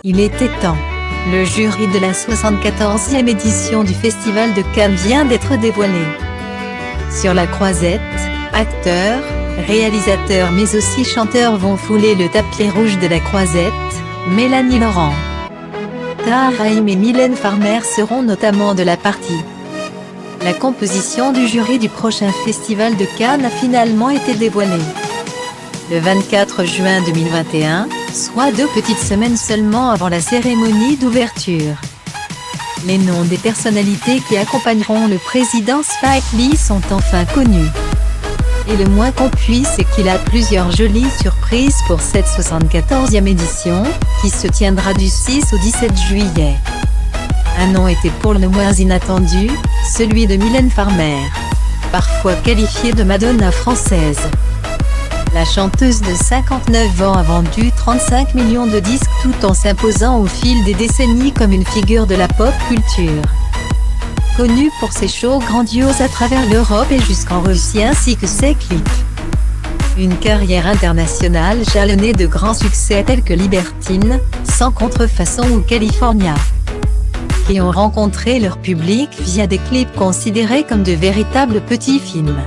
Il était temps. Le jury de la 74e édition du Festival de Cannes vient d'être dévoilé. Sur la croisette, acteurs, réalisateurs mais aussi chanteurs vont fouler le tapis rouge de la croisette. Mélanie Laurent, Tahar Rahim et Mylène Farmer seront notamment de la partie. La composition du jury du prochain Festival de Cannes a finalement été dévoilée. Le 24 juin 2021, soit 2 petites semaines seulement avant la cérémonie d'ouverture. Les noms des personnalités qui accompagneront le président Spike Lee sont enfin connus. Et le moins qu'on puisse c'est qu'il a plusieurs jolies surprises pour cette 74e édition, qui se tiendra du 6 au 17 juillet. Un nom était pour le moins inattendu, celui de Mylène Farmer, parfois qualifiée de Madonna française. La chanteuse de 59 ans a vendu 35 millions de disques tout en s'imposant au fil des décennies comme une figure de la pop culture. Connue pour ses shows grandioses à travers l'Europe et jusqu'en Russie ainsi que ses clips. Une carrière internationale jalonnée de grands succès tels que Libertine, Sans contrefaçon ou California, qui ont rencontré leur public via des clips considérés comme de véritables petits films.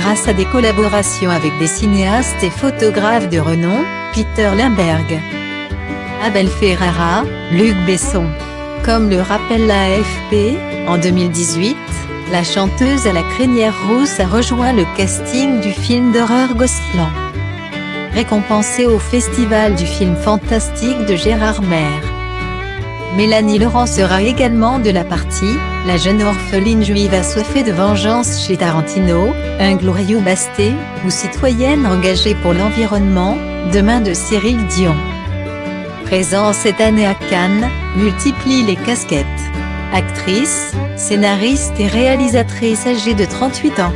Grâce à des collaborations avec des cinéastes et photographes de renom, Peter Limberg, Abel Ferrara, Luc Besson. Comme le rappelle l'AFP, en 2018, la chanteuse à la crinière rousse a rejoint le casting du film d'horreur Ghostland, récompensé au Festival du film fantastique de Gérard May. Mélanie Laurent sera également de la partie, la jeune orpheline juive assoiffée de vengeance chez Tarantino, Inglorious Bastards, ou citoyenne engagée pour l'environnement, Demain de Cyril Dion. Présent cette année à Cannes, multiplie les casquettes. Actrice, scénariste et réalisatrice âgée de 38 ans.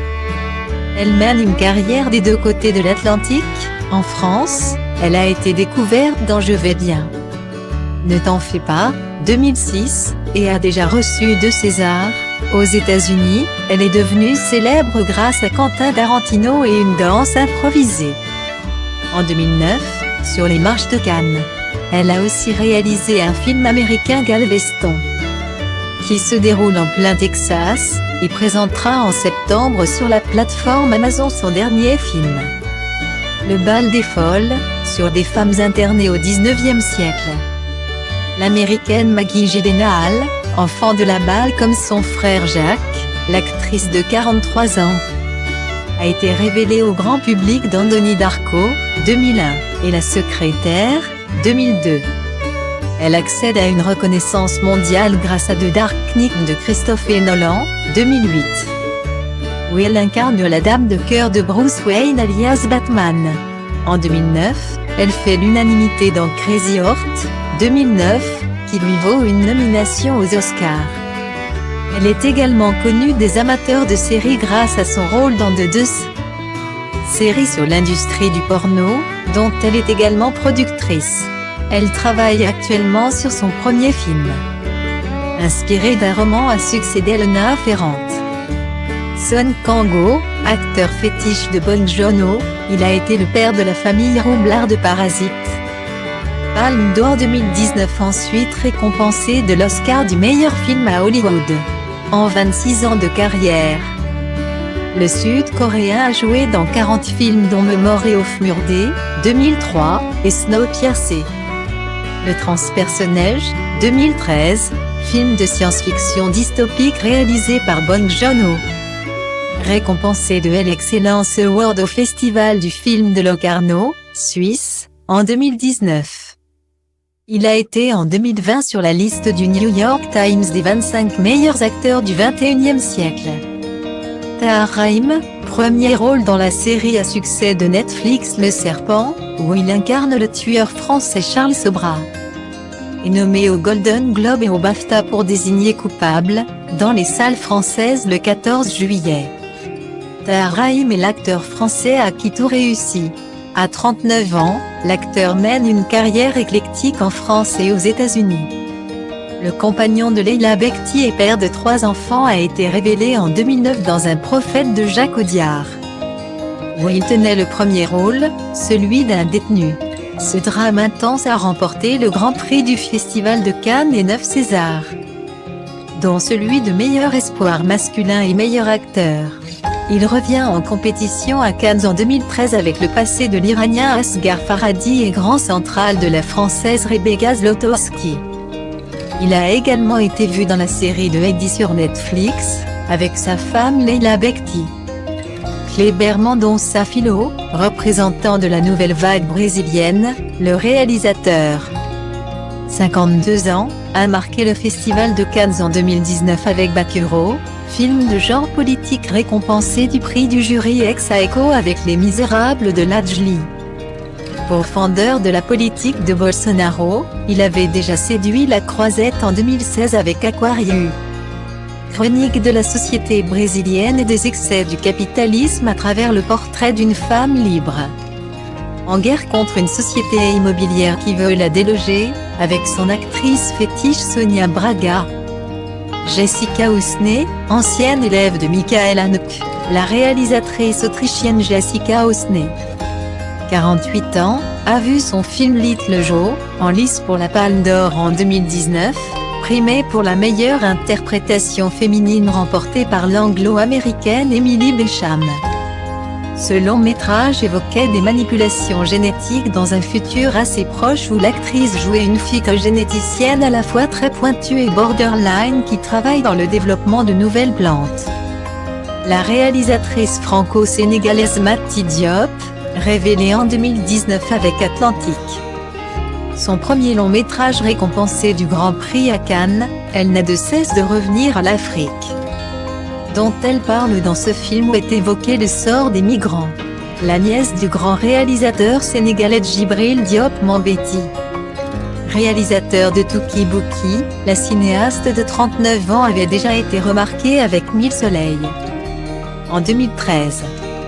Elle mène une carrière des deux côtés de l'Atlantique. En France, elle a été découverte dans Je vais bien, Ne t'en fais pas, 2006, et a déjà reçu 2 Césars. Aux États-Unis, elle est devenue célèbre grâce à Quentin Tarantino et une danse improvisée. En 2009, sur les marches de Cannes, elle a aussi réalisé un film américain Galveston, qui se déroule en plein Texas, et présentera en septembre sur la plateforme Amazon son dernier film. Le bal des folles, sur des femmes internées au XIXe siècle. L'américaine Maggie Gyllenhaal, enfant de la balle comme son frère Jacques, l'actrice de 43 ans, a été révélée au grand public dans Donnie Darko, 2001, et La secrétaire, 2002. Elle accède à une reconnaissance mondiale grâce à The Dark Knight de Christopher Nolan, 2008, où elle incarne la dame de cœur de Bruce Wayne alias Batman. En 2009, elle fait l'unanimité dans Crazy Horse, 2009, qui lui vaut une nomination aux Oscars. Elle est également connue des amateurs de séries grâce à son rôle dans The Deuce, série sur l'industrie du porno, dont elle est également productrice. Elle travaille actuellement sur son premier film, inspiré d'un roman à succès d'Elena Ferrante. Son Kang-ho, acteur fétiche de Bong Joon-ho, il a été le père de la famille Roublard de Parasite. Palme d'Or 2019 ensuite récompensé de l'Oscar du meilleur film à Hollywood. En 26 ans de carrière, le Sud-Coréen a joué dans 40 films dont Memory of Murder, 2003, et Snowpiercer. Le transpersonnage, 2013, film de science-fiction dystopique réalisé par Bong Joon-ho. Récompensé de l'Excellence Award au Festival du film de Locarno, Suisse, en 2019. Il a été en 2020 sur la liste du New York Times des 25 meilleurs acteurs du XXIe siècle. Tahar Rahim, premier rôle dans la série à succès de Netflix Le Serpent, où il incarne le tueur français Charles Sobrat. Est nommé au Golden Globe et au BAFTA pour désigner coupable, dans les salles françaises le 14 juillet. Tahar Rahim est l'acteur français à qui tout réussit. À 39 ans, l'acteur mène une carrière éclectique en France et aux États-Unis. Le compagnon de Leila Bekti et père de 3 enfants a été révélé en 2009 dans Un prophète de Jacques Audiard, où il tenait le premier rôle, celui d'un détenu. Ce drame intense a remporté le Grand Prix du Festival de Cannes et 9 Césars, dont celui de meilleur espoir masculin et meilleur acteur. Il revient en compétition à Cannes en 2013 avec le passé de l'Iranien Asghar Farhadi et grand central de la Française Rebecca Zlotowski. Il a également été vu dans la série de Heidi sur Netflix, avec sa femme Leila Bekti. Kleber Mendonça Filho, représentant de la nouvelle vague brésilienne, le réalisateur, 52 ans, a marqué le Festival de Cannes en 2019 avec Bacurau, film de genre politique récompensé du prix du jury ex aequo avec Les Misérables de Lajli. Pourfendeur de la politique de Bolsonaro, il avait déjà séduit la Croisette en 2016 avec Aquarius. Chronique de la société brésilienne et des excès du capitalisme à travers le portrait d'une femme libre, en guerre contre une société immobilière qui veut la déloger, avec son actrice fétiche Sonia Braga. Jessica Housney, ancienne élève de Michael Haneke, la réalisatrice autrichienne Jessica Housney, 48 ans, a vu son film Little Joe, en lice pour la Palme d'Or en 2019, primé pour la meilleure interprétation féminine remportée par l'anglo-américaine Emily Becham. Ce long métrage évoquait des manipulations génétiques dans un futur assez proche où l'actrice jouait une phycogénéticienne à la fois très pointue et borderline qui travaille dans le développement de nouvelles plantes. La réalisatrice franco-sénégalaise Mati Diop, révélée en 2019 avec Atlantique. Son premier long métrage récompensé du Grand Prix à Cannes, elle n'a de cesse de revenir à l'Afrique, dont elle parle dans ce film où est évoqué le sort des migrants. La nièce du grand réalisateur sénégalais Djibril Diop Mambéty. Réalisateur de Touki Bouki, la cinéaste de 39 ans avait déjà été remarquée avec 1000 soleils en 2013.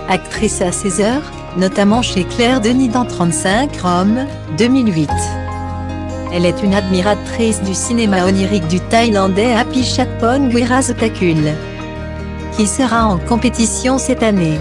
Actrice à 16 heures, notamment chez Claire Denis dans 35 Roms, 2008. Elle est une admiratrice du cinéma onirique du Thaïlandais Apichatpong Weerasethakul, qui sera en compétition cette année.